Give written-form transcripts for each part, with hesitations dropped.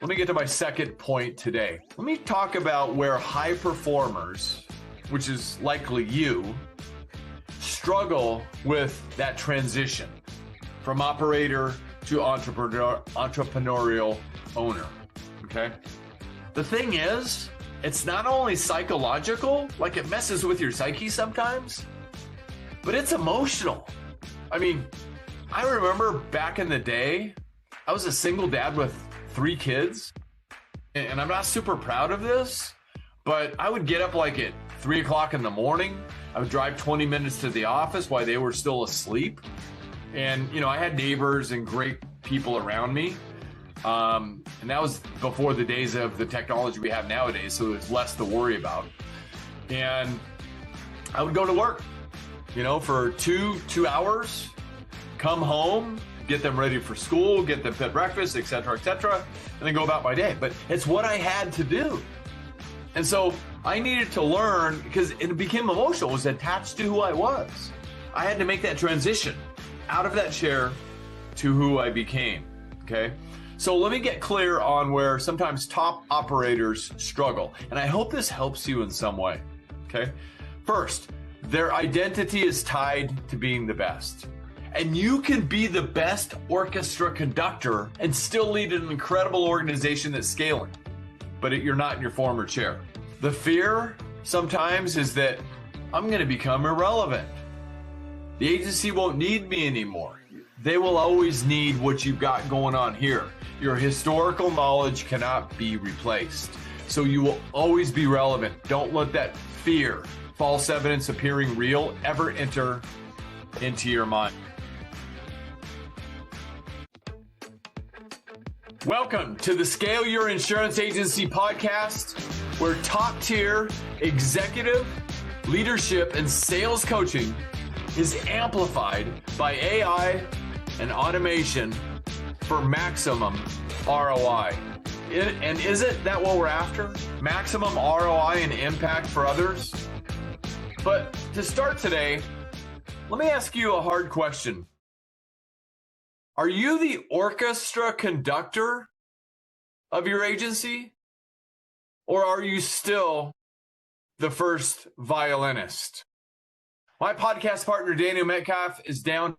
Let me get to my second point today. Let me talk about where high performers, which is likely you, struggle with that transition from operator to entrepreneurial owner, okay? The thing is, it's not only psychological, like it messes with your psyche sometimes, but it's emotional. I mean, I remember back in the day, I was a single dad with 3 kids, and I'm not super proud of this, but I would get up like at 3 o'clock in the morning. I would drive 20 minutes to the office while they were still asleep. And, you know, I had neighbors and great people around me. And that was before the days of the technology we have nowadays, so there's less to worry about. And I would go to work, you know, for two hours, come home, get them ready for school, get them fed breakfast, et cetera, and then go about my day. But it's what I had to do. And so I needed to learn, because it became emotional, it was attached to who I was. I had to make that transition out of that chair to who I became, okay? So let me get clear on where sometimes top operators struggle. And I hope this helps you in some way, okay? First, their identity is tied to being the best. And you can be the best orchestra conductor and still lead an incredible organization that's scaling, but you're not in your former chair. The fear sometimes is that I'm going to become irrelevant. The agency won't need me anymore. They will always need what you've got going on here. Your historical knowledge cannot be replaced. So you will always be relevant. Don't let that fear, false evidence appearing real, ever enter into your mind. Welcome to the Scale Your Insurance Agency podcast, where top-tier executive, leadership, and sales coaching is amplified by AI and automation for maximum ROI. And isn't that what we're after? Maximum ROI and impact for others? But to start today, let me ask you a hard question. Are you the orchestra conductor of your agency? Or are you still the first violinist? My podcast partner, Daniel Metcalf, is down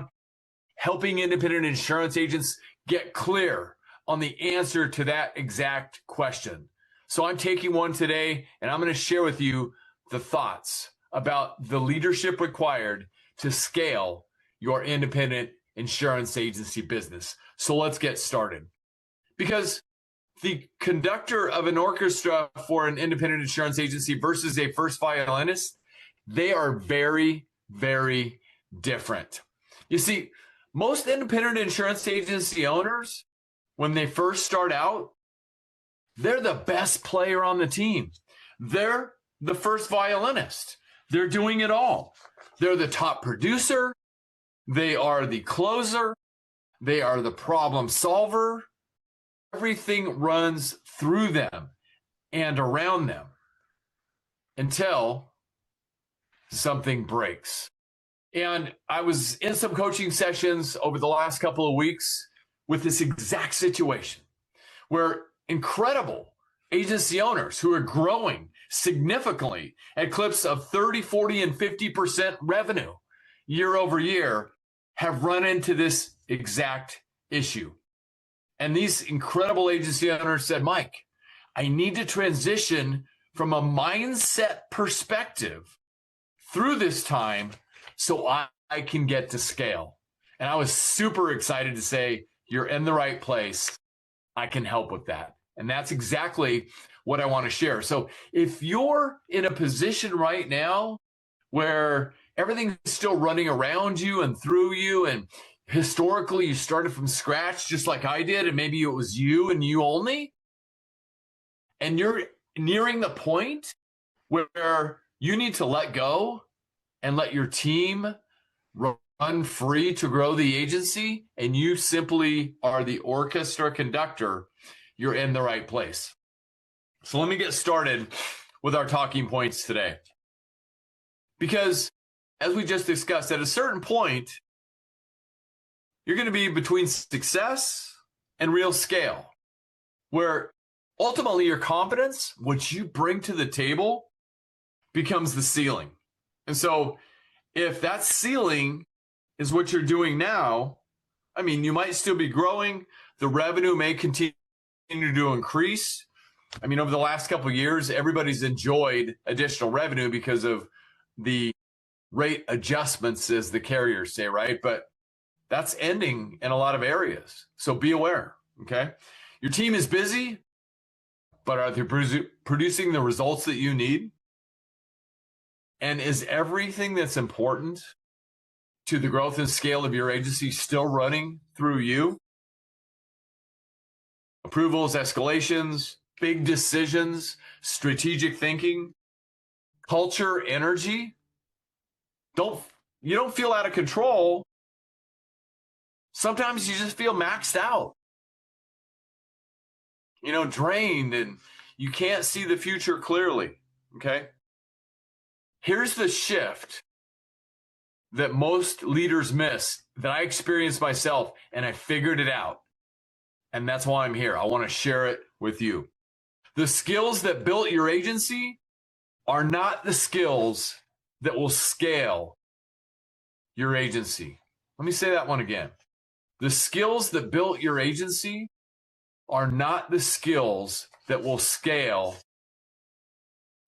helping independent insurance agents get clear on the answer to that exact question. So I'm taking one today, and I'm going to share with you the thoughts about the leadership required to scale your independent insurance agency business. So let's get started. Because the conductor of an orchestra for an independent insurance agency versus a first violinist, they are very, very different. You see, most independent insurance agency owners, when they first start out, they're the best player on the team. They're the first violinist. They're doing it all. They're the top producer. They are the closer. They are the problem solver. Everything runs through them and around them until something breaks. And I was in some coaching sessions over the last couple of weeks with this exact situation where incredible agency owners who are growing significantly at clips of 30, 40, and 50% revenue year over year have run into this exact issue. And these incredible agency owners said, Mike, I need to transition from a mindset perspective through this time so I can get to scale. And I was super excited to say, you're in the right place. I can help with that. And that's exactly what I want to share. So if you're in a position right now where everything's still running around you and through you, and historically you started from scratch just like I did, and maybe it was you and you only, and you're nearing the point where you need to let go and let your team run free to grow the agency, and you simply are the orchestra conductor, you're in the right place. So let me get started with our talking points today. Because as we just discussed, at a certain point, you're going to be between success and real scale. where ultimately your confidence, what you bring to the table, becomes the ceiling. And so if that ceiling is what you're doing now, I mean, you might still be growing. The revenue may continue to increase. I mean, over the last couple of years, everybody's enjoyed additional revenue because of the rate adjustments, as the carriers say, right? But that's ending in a lot of areas. So be aware, okay? Your team is busy, but are they producing the results that you need? And is everything that's important to the growth and scale of your agency still running through you? Approvals, escalations, big decisions, strategic thinking, culture, energy. You don't feel out of control. Sometimes you just feel maxed out, drained, and you can't see the future clearly. Okay. Here's the shift that most leaders miss, that I experienced myself, and I figured it out. And that's why I'm here. I want to share it with you. The skills that built your agency are not the skills that will scale your agency. Let me say that one again. The skills that built your agency are not the skills that will scale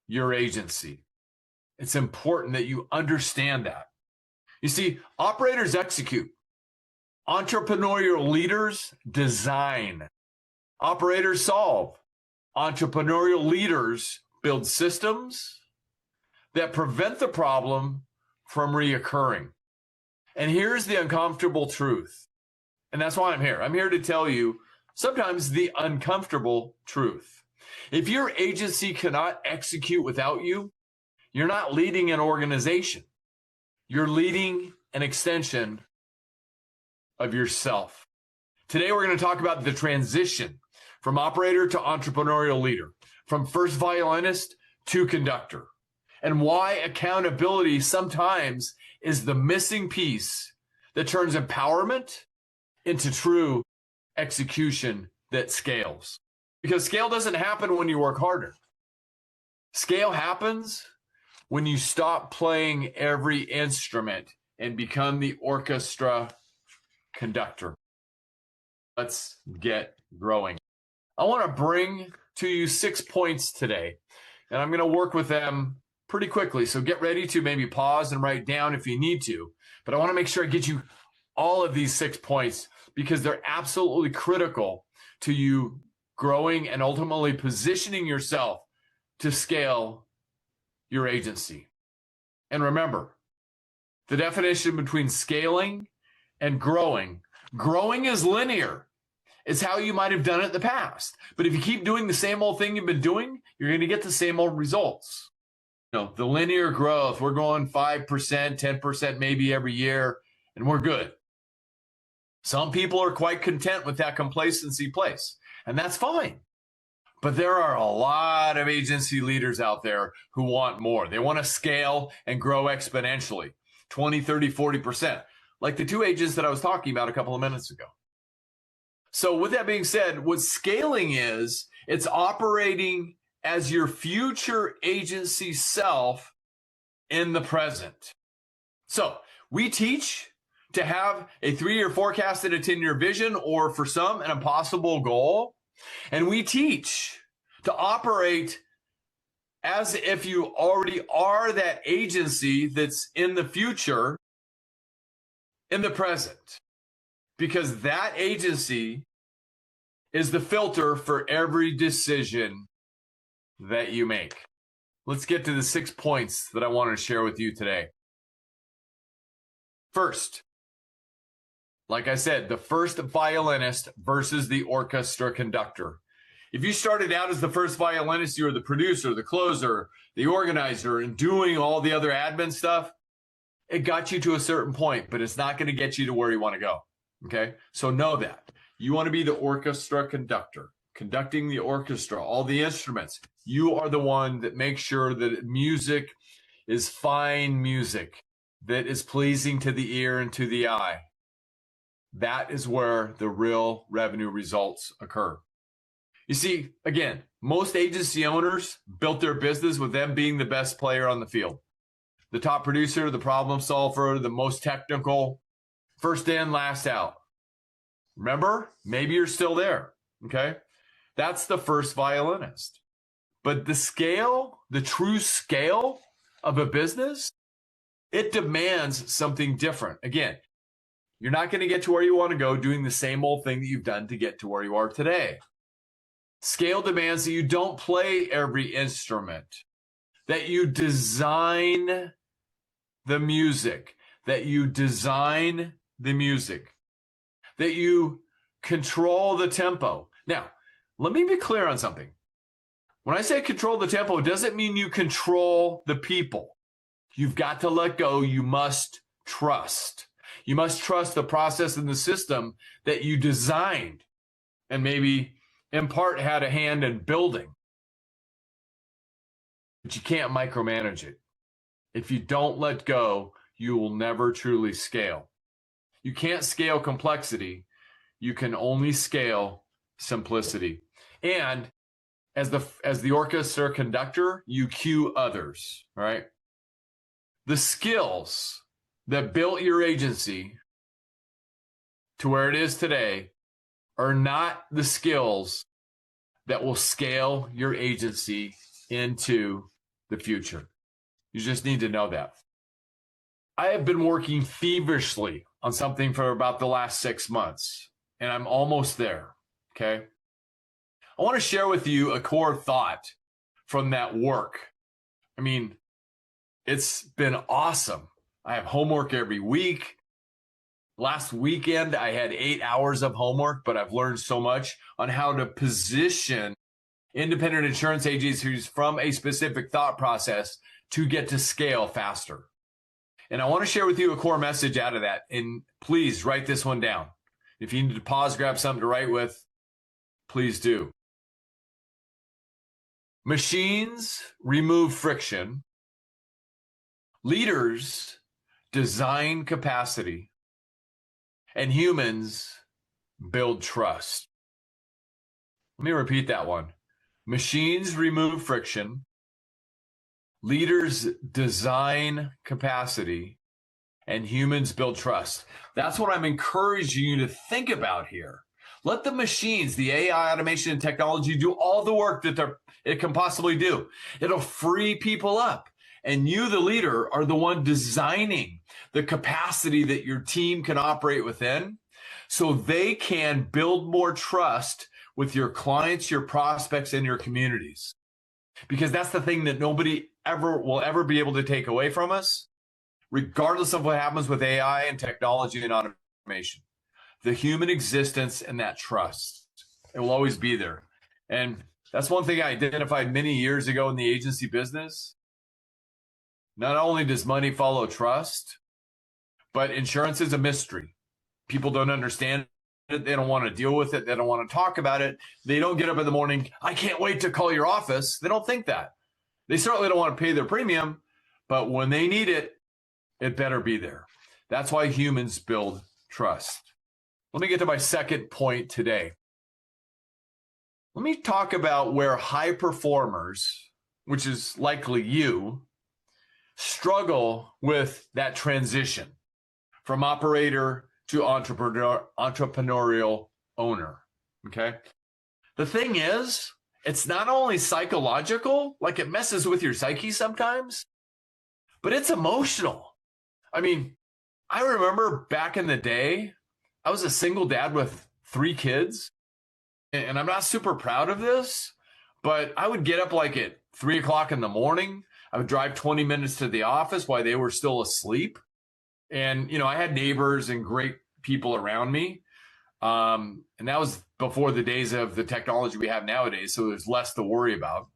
your agency. It's important that you understand that. You see, operators execute. Entrepreneurial leaders design. Operators solve. Entrepreneurial leaders build systems that prevent the problem from reoccurring. And here's the uncomfortable truth. And that's why I'm here. I'm here to tell you sometimes the uncomfortable truth. If your agency cannot execute without you, you're not leading an organization. You're leading an extension of yourself. Today, we're going to talk about the transition from operator to entrepreneurial leader, from first violinist to conductor, and why accountability sometimes is the missing piece that turns empowerment into true execution that scales. Because scale doesn't happen when you work harder. Scale happens when you stop playing every instrument and become the orchestra conductor. Let's get growing. I want to bring to you 6 points today, and I'm going to work with them pretty quickly. So get ready to maybe pause and write down if you need to. But I want to make sure I get you all of these 6 points because they're absolutely critical to you growing and ultimately positioning yourself to scale your agency. And remember, the definition between scaling and growing is linear. It's how you might have done it in the past. But if you keep doing the same old thing you've been doing, you're going to get the same old results. The linear growth, we're going 5%, 10% maybe every year, and we're good. Some people are quite content with that complacency place, and that's fine. But there are a lot of agency leaders out there who want more. They want to scale and grow exponentially, 20, 30, 40%, like the 2 agents that I was talking about a couple of minutes ago. So with that being said, what scaling is, it's operating as your future agency self in the present. So we teach to have a 3-year forecast and a 10-year vision, or for some, an impossible goal. And we teach to operate as if you already are that agency that's in the future, in the present. Because that agency is the filter for every decision that you make. Let's get to the 6 points that I wanted to share with you today. First, like I said, the first violinist versus the orchestra conductor. If you started out as the first violinist, you were the producer, the closer, the organizer, and doing all the other admin stuff, it got you to a certain point, but it's not going to get you to where you want to go. Okay? So know that. You want to be the orchestra conductor, conducting the orchestra, all the instruments. You are the one that makes sure that music is fine music, that is pleasing to the ear and to the eye. That is where the real revenue results occur. You see, again, most agency owners built their business with them being the best player on the field. The top producer, the problem solver, the most technical, first in, last out. Remember? Maybe you're still there. Okay. That's the first violinist. But the scale, the true scale of a business, it demands something different. Again, you're not going to get to where you want to go doing the same old thing that you've done to get to where you are today. Scale demands that you don't play every instrument, that you design the music, that you control the tempo. Now, let me be clear on something. When I say control the tempo, it doesn't mean you control the people. You've got to let go. You must trust. You must trust the process and the system that you designed and maybe in part had a hand in building. But you can't micromanage it. If you don't let go, you will never truly scale. You can't scale complexity. You can only scale simplicity. And as the orchestra conductor, you cue others, right? The skills that built your agency to where it is today are not the skills that will scale your agency into the future. You just need to know that. I have been working feverishly on something for about the last 6 months, and I'm almost there, okay? I want to share with you a core thought from that work. I mean, it's been awesome. I have homework every week. Last weekend, I had 8 hours of homework, but I've learned so much on how to position independent insurance agencies from a specific thought process to get to scale faster. And I want to share with you a core message out of that. And please write this one down. If you need to pause, grab something to write with, please do. Machines remove friction. Leaders design capacity. And humans build trust. Let me repeat that one. Machines remove friction. Leaders design capacity. And humans build trust. That's what I'm encouraging you to think about here. Let the machines, the AI, automation, and technology do all the work that it can possibly do. It'll free people up. And you, the leader, are the one designing the capacity that your team can operate within so they can build more trust with your clients, your prospects, and your communities. Because that's the thing that nobody will ever be able to take away from us, regardless of what happens with AI and technology and automation. The human existence and that trust, it will always be there. And that's one thing I identified many years ago in the agency business. Not only does money follow trust, but insurance is a mystery. People don't understand it. They don't want to deal with it. They don't want to talk about it. They don't get up in the morning, I can't wait to call your office. They don't think that. They certainly don't want to pay their premium, but when they need it, it better be there. That's why humans build trust. Let me get to my second point today. Let me talk about where high performers, which is likely you, struggle with that transition from operator to entrepreneurial owner. Okay. The thing is, it's not only psychological, like it messes with your psyche sometimes, but it's emotional. I mean, I remember back in the day, I was a single dad with 3 kids, and I'm not super proud of this, but I would get up like at 3 o'clock in the morning. I would drive 20 minutes to the office while they were still asleep. And, I had neighbors and great people around me. And that was before the days of the technology we have nowadays. So there's less to worry about.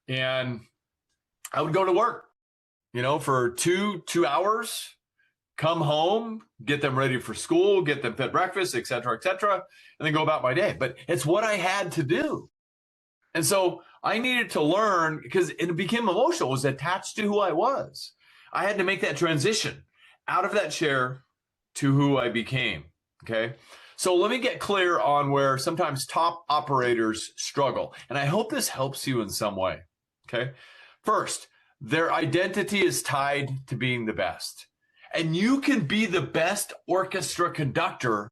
And I would go to work, for two hours, come home, get them ready for school, get them fed breakfast, et cetera, and then go about my day. But it's what I had to do. And so I needed to learn, because it became emotional, it was attached to who I was. I had to make that transition out of that chair to who I became. Okay. So let me get clear on where sometimes top operators struggle. And I hope this helps you in some way. Okay. First, their identity is tied to being the best. And you can be the best orchestra conductor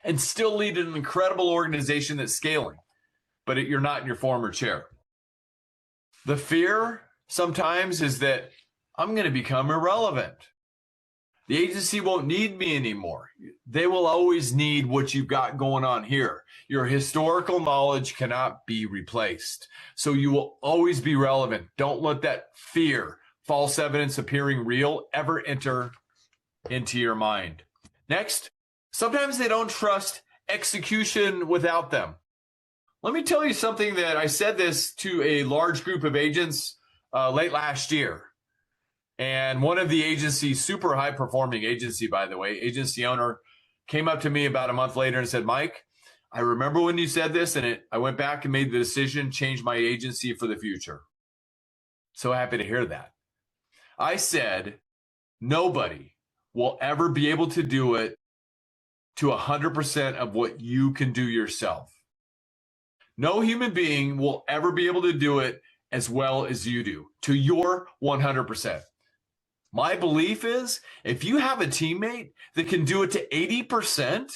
and still lead an incredible organization that's scaling, but you're not in your former chair. The fear sometimes is that I'm going to become irrelevant. The agency won't need me anymore. They will always need what you've got going on here. Your historical knowledge cannot be replaced. So you will always be relevant. Don't let that fear, false evidence appearing real, ever enter into your mind. Next, sometimes they don't trust execution without them. Let me tell you something that I said this to a large group of agents late last year. And one of the agencies, super high performing agency, by the way, agency owner came up to me about a month later and said, Mike, I remember when you said this, and I went back and made the decision, changed my agency for the future. So happy to hear that. I said, nobody will ever be able to do it to 100% of what you can do yourself. No human being will ever be able to do it as well as you do, to your 100%. My belief is if you have a teammate that can do it to 80%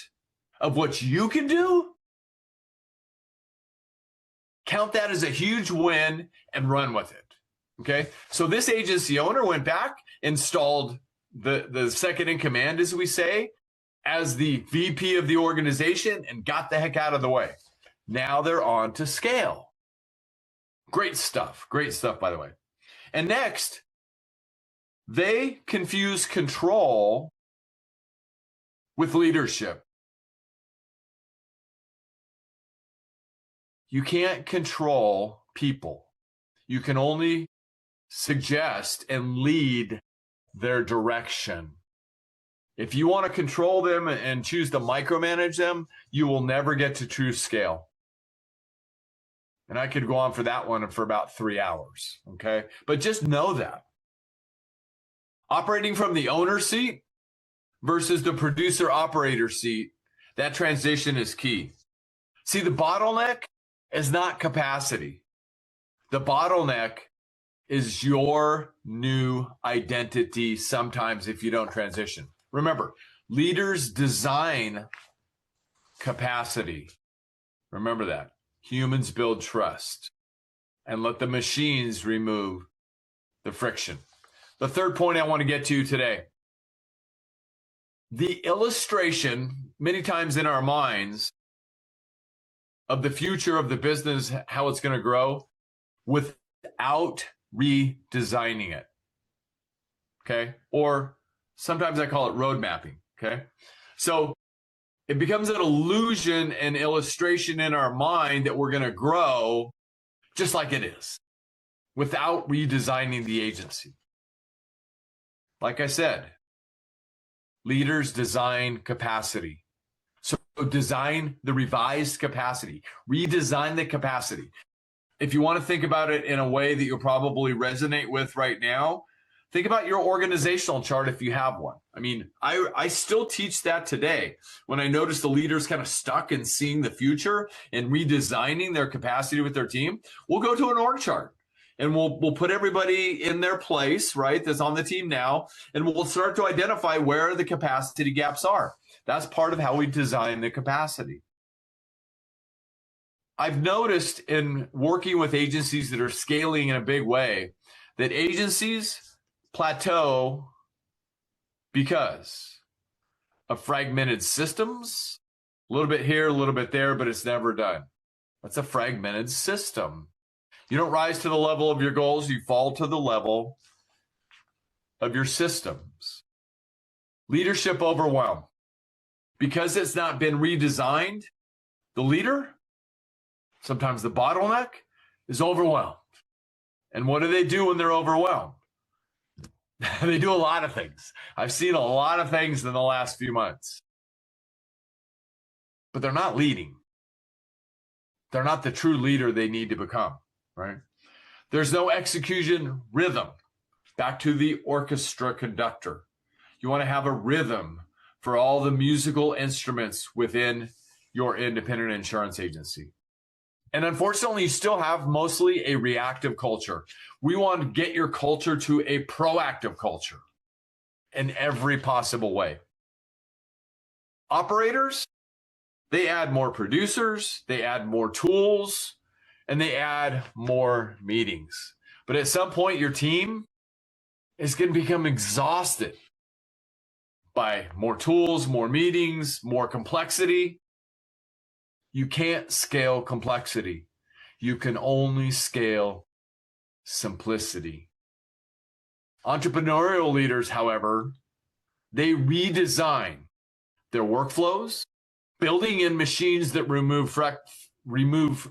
of what you can do, count that as a huge win and run with it. Okay. So this agency owner went back, installed the second in command, as we say, as the VP of the organization and got the heck out of the way. Now they're on to scale. Great stuff. Great stuff, by the way. And next, they confuse control with leadership. You can't control people. You can only suggest and lead their direction. If you want to control them and choose to micromanage them, you will never get to true scale. And I could go on for that one for about 3 hours, okay? But just know that. Operating from the owner seat versus the producer operator seat, that transition is key. See, the bottleneck is not capacity. The bottleneck is your new identity sometimes if you don't transition. Remember, leaders design capacity. Remember that. Humans build trust and let the machines remove the friction. The third point I want to get to today. The illustration, many times in our minds, of the future of the business, how it's going to grow, without redesigning it. Okay? Or sometimes I call it road mapping. Okay? So it becomes an illusion and illustration in our mind that we're going to grow just like it is, without redesigning the agency. Like I said, leaders design capacity. So design the revised capacity, redesign the capacity. If you want to think about it in a way that you'll probably resonate with right now, think about your organizational chart if you have one. I mean, I still teach that today. When I notice the leaders kind of stuck in seeing the future and redesigning their capacity with their team, we'll go to an org chart. And we'll put everybody in their place, right, that's on the team now, and we'll start to identify where the capacity gaps are. That's part of how we design the capacity. I've noticed in working with agencies that are scaling in a big way that agencies plateau because of fragmented systems, a little bit here, a little bit there, but it's never done. That's a fragmented system. You don't rise to the level of your goals, you fall to the level of your systems. Leadership overwhelm. Because it's not been redesigned, the leader, sometimes the bottleneck, is overwhelmed. And what do they do when they're overwhelmed? They do a lot of things. I've seen a lot of things in the last few months. But they're not leading. They're not the true leader they need to become. Right? There's no execution rhythm. Back to the orchestra conductor. You want to have a rhythm for all the musical instruments within your independent insurance agency. And unfortunately, you still have mostly a reactive culture. We want to get your culture to a proactive culture in every possible way. Operators, they add more producers, they add more tools, and they add more meetings. But at some point, your team is going to become exhausted by more tools, more meetings, more complexity. You can't scale complexity. You can only scale simplicity. Entrepreneurial leaders, however, they redesign their workflows, building in machines that remove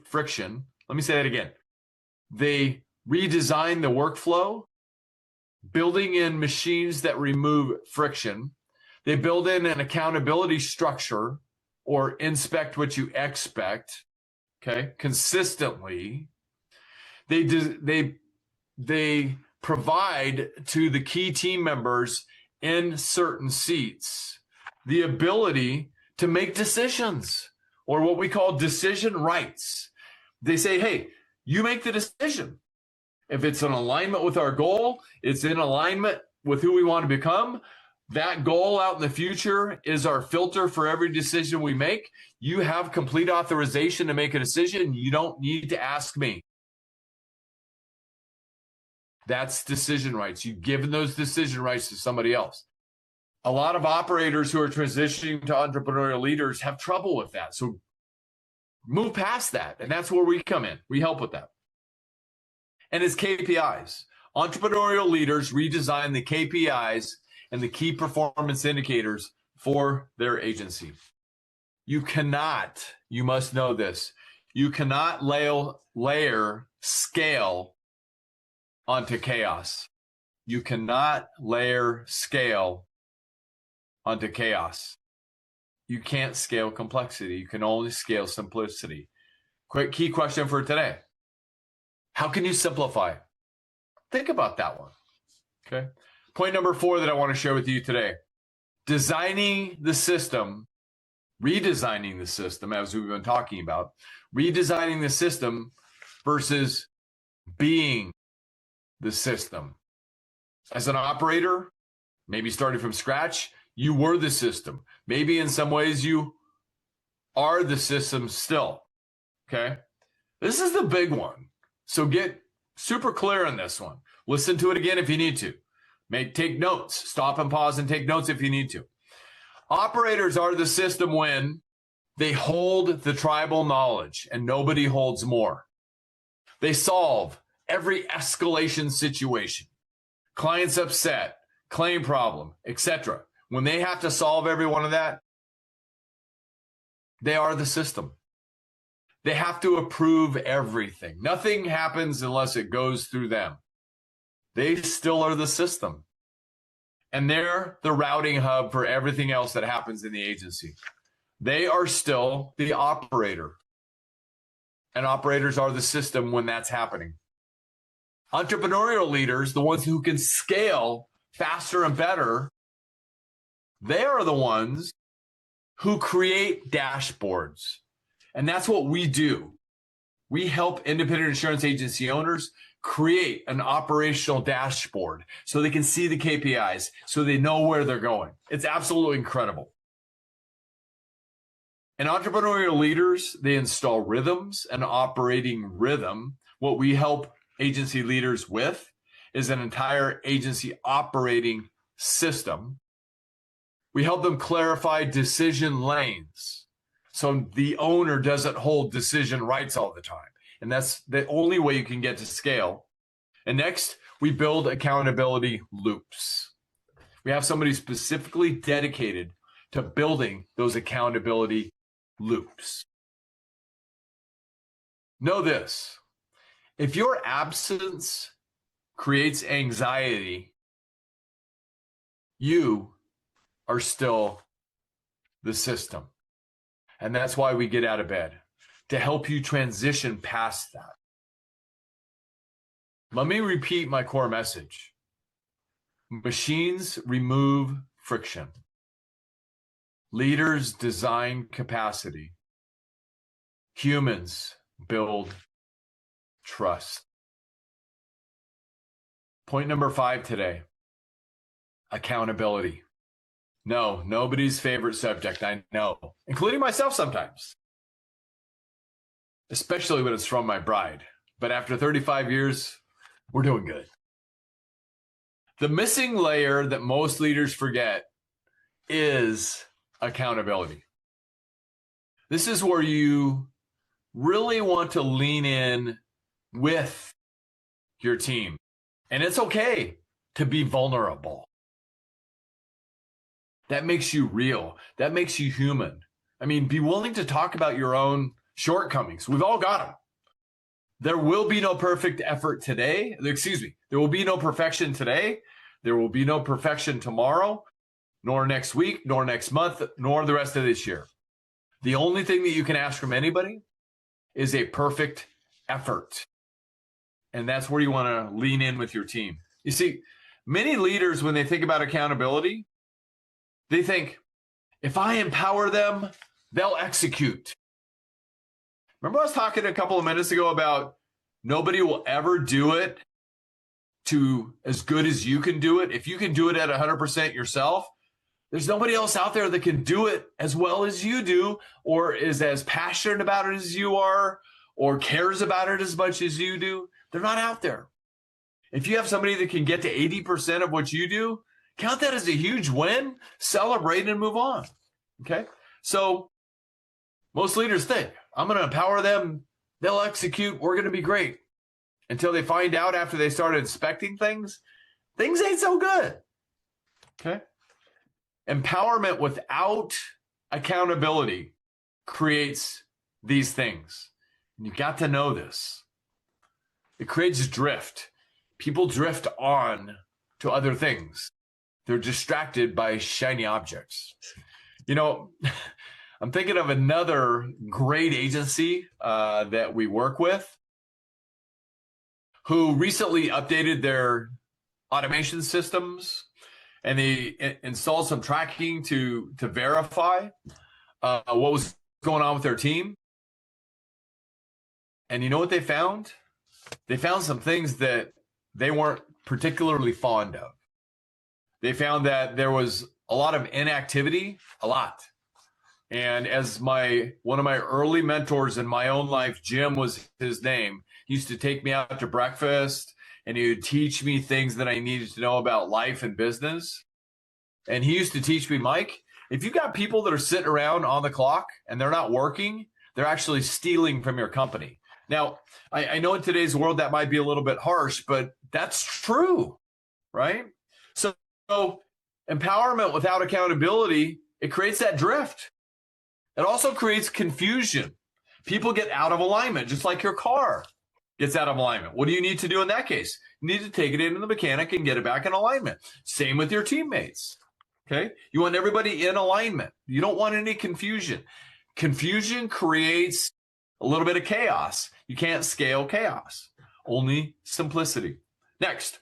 friction. Let me say that again. They redesign the workflow, building in machines that remove friction. They build in an accountability structure, or inspect what you expect, okay, consistently. They provide to the key team members in certain seats the ability to make decisions, or what we call decision rights. They say, hey, you make the decision. If it's in alignment with our goal, it's in alignment with who we want to become, that goal out in the future is our filter for every decision we make. You have complete authorization to make a decision. You don't need to ask me. That's decision rights. You've given those decision rights to somebody else. A lot of operators who are transitioning to entrepreneurial leaders have trouble with that. So move past that. And that's where we come in. We help with that. And it's KPIs. Entrepreneurial leaders redesign the KPIs and the key performance indicators for their agency. You must know this, you cannot layer scale onto chaos. You cannot layer scale onto chaos. You can't scale complexity. You can only scale simplicity. Quick key question for today. How can you simplify? Think about that one. Okay. Point number 4 that I want to share with you today. Redesigning the system, as we've been talking about, redesigning the system versus being the system. As an operator, maybe starting from scratch, you were the system. Maybe in some ways you are the system still. Okay. This is the big one. So get super clear on this one. Listen to it again if you need to. Take notes. Stop and pause and take notes if you need to. Operators are the system when they hold the tribal knowledge and nobody holds more. They solve every escalation situation, clients upset, claim problem, etc. When they have to solve every one of that, they are the system. They have to approve everything. Nothing happens unless it goes through them. They still are the system. And they're the routing hub for everything else that happens in the agency. They are still the operator. And operators are the system when that's happening. Entrepreneurial leaders, the ones who can scale faster and better, they are the ones who create dashboards. And that's what we do. We help independent insurance agency owners create an operational dashboard so they can see the KPIs, so they know where they're going. It's absolutely incredible. And entrepreneurial leaders, they install rhythms and operating rhythm. What we help agency leaders with is an entire agency operating system. We help them clarify decision lanes so the owner doesn't hold decision rights all the time. And that's the only way you can get to scale. And next, we build accountability loops. We have somebody specifically dedicated to building those accountability loops. Know this, if your absence creates anxiety, you are still the system. And that's why we get out of bed, to help you transition past that. Let me repeat my core message. Machines remove friction. Leaders design capacity. Humans build trust. Point number 5 today, accountability. No, nobody's favorite subject, I know, including myself sometimes, especially when it's from my bride. But after 35 years, we're doing good. The missing layer that most leaders forget is accountability. This is where you really want to lean in with your team. And it's okay to be vulnerable. That makes you real. That makes you human. I mean, be willing to talk about your own shortcomings. We've all got them. There will be no perfect effort today. There will be no perfection today. There will be no perfection tomorrow, nor next week, nor next month, nor the rest of this year. The only thing that you can ask from anybody is a perfect effort. And that's where you want to lean in with your team. You see, many leaders, when they think about accountability, they think, if I empower them, they'll execute. Remember I was talking a couple of minutes ago about nobody will ever do it to as good as you can do it. If you can do it at 100% yourself, there's nobody else out there that can do it as well as you do, or is as passionate about it as you are, or cares about it as much as you do. They're not out there. If you have somebody that can get to 80% of what you do, count that as a huge win, celebrate, and move on. Okay? So most leaders think, I'm going to empower them, they'll execute, we're going to be great. Until they find out after they start inspecting things ain't so good. Okay? Empowerment without accountability creates these things. And you got to know this. It creates drift. People drift on to other things. They're distracted by shiny objects. You know, I'm thinking of another great agency that we work with who recently updated their automation systems, and they installed some tracking to verify what was going on with their team. And you know what they found? They found some things that they weren't particularly fond of. They found that there was a lot of inactivity, a lot. And as one of my early mentors in my own life, Jim was his name, he used to take me out to breakfast and he would teach me things that I needed to know about life and business. And he used to teach me, Mike, if you got people that are sitting around on the clock and they're not working, they're actually stealing from your company. Now, I know in today's world that might be a little bit harsh, but that's true, right? So empowerment without accountability, it creates that drift. It also creates confusion. People get out of alignment, just like your car gets out of alignment. What do you need to do in that case? You need to take it into the mechanic and get it back in alignment. Same with your teammates, okay? You want everybody in alignment. You don't want any confusion. Confusion creates a little bit of chaos. You can't scale chaos, only simplicity. Next,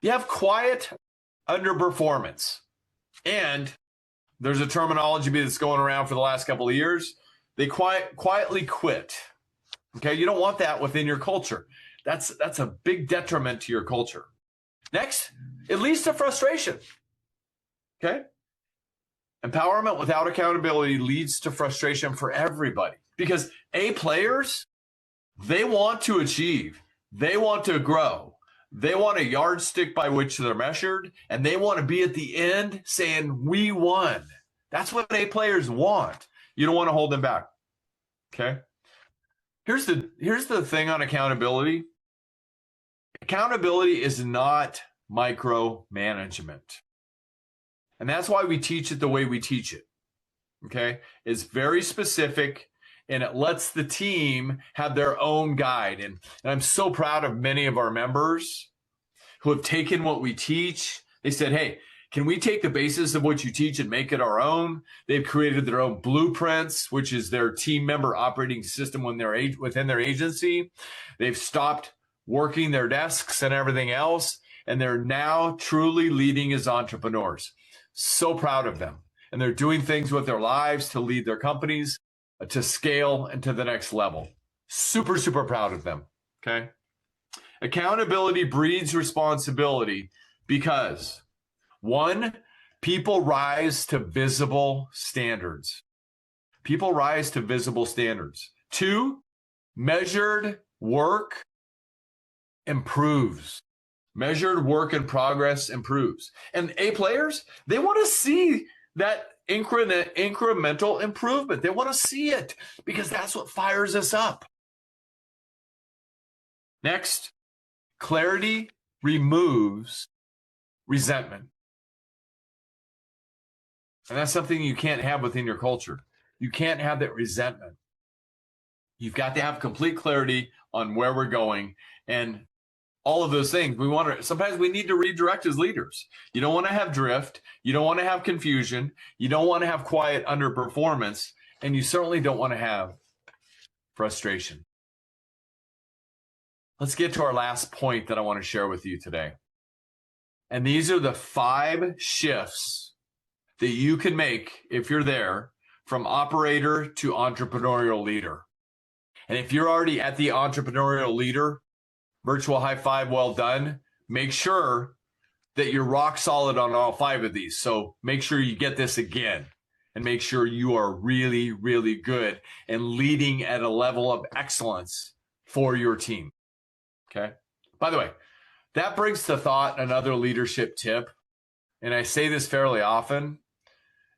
you have quiet underperformance. And there's a terminology that's going around for the last couple of years. They quietly quit. Okay, you don't want that within your culture. That's a big detriment to your culture. Next, it leads to frustration. Okay? Empowerment without accountability leads to frustration for everybody because A players, they want to achieve, they want to grow, they want a yardstick by which they're measured, and they want to be at the end saying, we won. That's what A players want. You don't want to hold them back. Okay? Here's the thing on accountability. Accountability is not micromanagement. And that's why we teach it the way we teach it. Okay? It's very specific and it lets the team have their own guide. And I'm so proud of many of our members who have taken what we teach. They said, hey, can we take the basis of what you teach and make it our own? They've created their own blueprints, which is their team member operating system when they're within their agency. They've stopped working their desks and everything else, and they're now truly leading as entrepreneurs. So proud of them. and they're doing things with their lives to lead their companies to scale and to the next level. Super, super proud of them. Okay. Accountability breeds responsibility because, one, people rise to visible standards. People rise to visible standards. Two, measured work improves. Measured work in progress improves. And A players, they want to see that incremental improvement. They want to see it because that's what fires us up. Next, clarity removes resentment. And that's something you can't have within your culture. You can't have that resentment. You've got to have complete clarity on where we're going and all of those things. Sometimes we need to redirect as leaders. You don't want to have drift. You don't want to have confusion. You don't want to have quiet underperformance. And you certainly don't want to have frustration. Let's get to our last point that I want to share with you today. And these are the 5 shifts that you can make if you're there from operator to entrepreneurial leader. And if you're already at the entrepreneurial leader, virtual high five, well done. Make sure that you're rock solid on all 5 of these. So make sure you get this again and make sure you are really, really good and leading at a level of excellence for your team. Okay. By the way, that brings to thought another leadership tip. And I say this fairly often,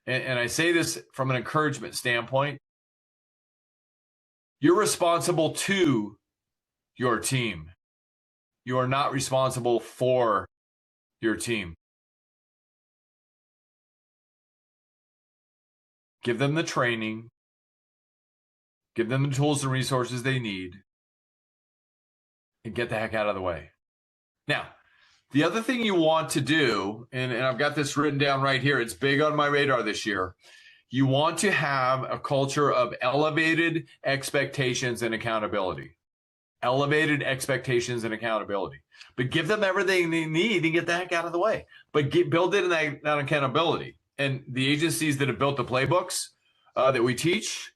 and I say this from an encouragement standpoint. You're responsible to your team. You are not responsible for your team. Give them the training. Give them the tools and resources they need. And get the heck out of the way. Now, the other thing you want to do, and I've got this written down right here. It's big on my radar this year. You want to have a culture of elevated expectations and accountability. Elevated expectations and accountability. But give them everything they need and get the heck out of the way. But build in that accountability. And the agencies that have built the playbooks that we teach,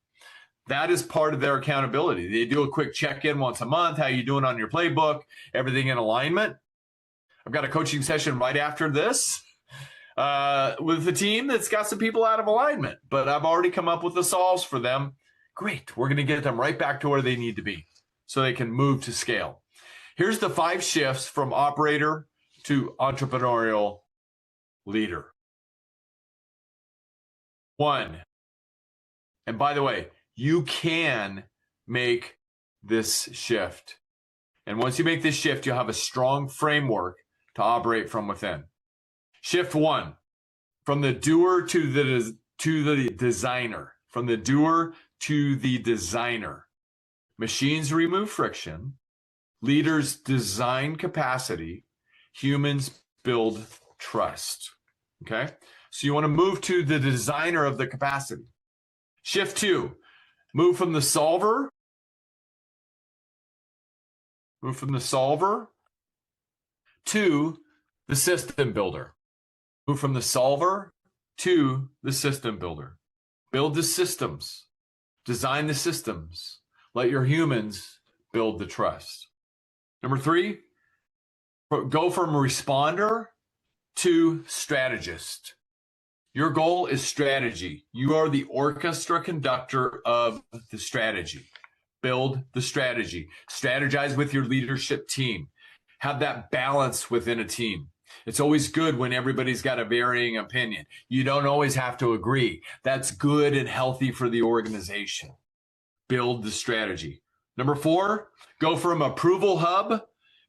that is part of their accountability. They do a quick check-in once a month. How you doing on your playbook? Everything in alignment. I've got a coaching session right after this with the team that's got some people out of alignment. But I've already come up with the solves for them. Great. We're going to get them right back to where they need to be so they can move to scale. Here's the 5 shifts from operator to entrepreneurial leader. 1. And by the way, you can make this shift. And once you make this shift, you'll have a strong framework to operate from within. Shift 1, from the doer to the designer. From the doer to the designer. Machines remove friction. Leaders design capacity. Humans build trust. Okay? So you want to move to the designer of the capacity. Shift 2, move from the solver. Move from the solver to the system builder. Move from the solver to the system builder. Build the systems. Design the systems. Let your humans build the trust. Number 3, go from responder to strategist. Your goal is strategy. You are the orchestra conductor of the strategy. Build the strategy. Strategize with your leadership team. Have that balance within a team. It's always good when everybody's got a varying opinion. You don't always have to agree. That's good and healthy for the organization. Build the strategy. Number 4, go from approval hub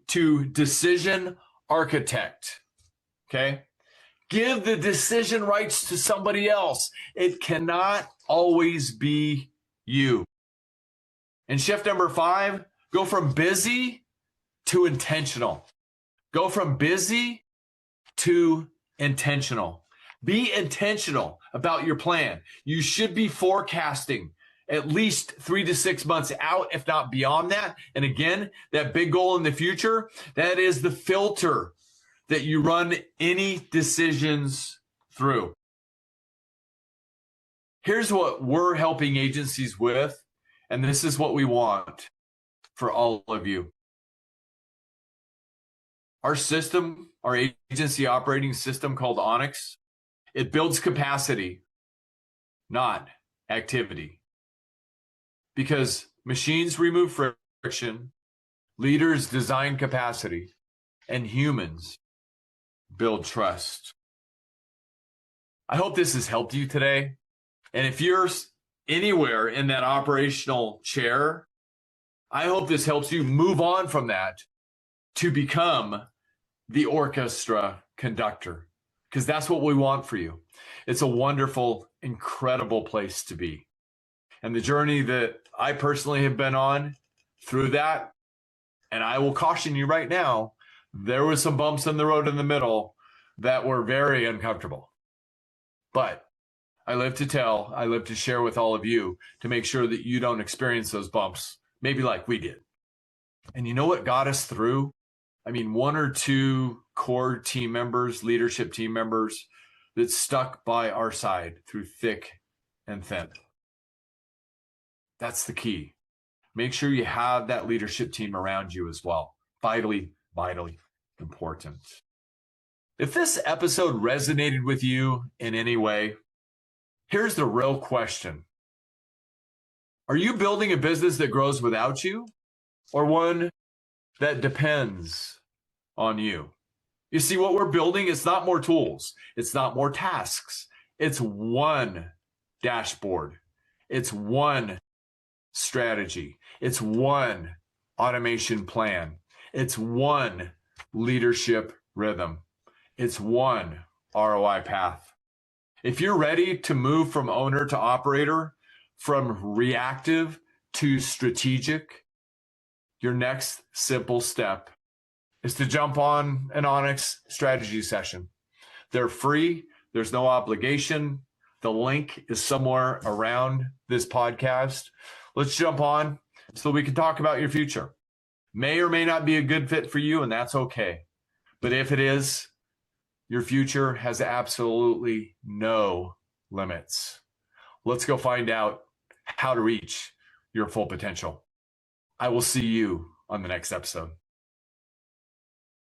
to decision architect. Okay? Give the decision rights to somebody else. It cannot always be you. And shift number 5, go from busy to intentional. Go from busy to intentional. Be intentional about your plan. You should be forecasting at least 3 to 6 months out, if not beyond that. And again, that big goal in the future, that is the filter that you run any decisions through. Here's what we're helping agencies with, and this is what we want for all of you. Our system, our agency operating system called Onyx, it builds capacity, not activity. Because machines remove friction, leaders design capacity, and humans build trust. I hope this has helped you today. And if you're anywhere in that operational chair, I hope this helps you move on from that to become the orchestra conductor, because that's what we want for you. It's a wonderful, incredible place to be. And the journey that I personally have been on through that, and I will caution you right now, there was some bumps in the road in the middle that were very uncomfortable. But I live to tell, I live to share with all of you to make sure that you don't experience those bumps, maybe like we did. And you know what got us through? I mean, one or two core team members, leadership team members that stuck by our side through thick and thin. That's the key. Make sure you have that leadership team around you as well. Vitally, vitally important. If this episode resonated with you in any way, here's the real question. Are you building a business that grows without you, or one that depends on you? You see, what we're building is not more tools. It's not more tasks. It's one dashboard. It's one strategy. It's one automation plan. It's one leadership rhythm. It's one ROI path. If you're ready to move from owner to operator, from reactive to strategic, your next simple step is to jump on an Onyx strategy session. They're free. There's no obligation. The link is somewhere around this podcast. Let's jump on so we can talk about your future. May or may not be a good fit for you, and that's okay. But if it is, your future has absolutely no limits. Let's go find out how to reach your full potential. I will see you on the next episode.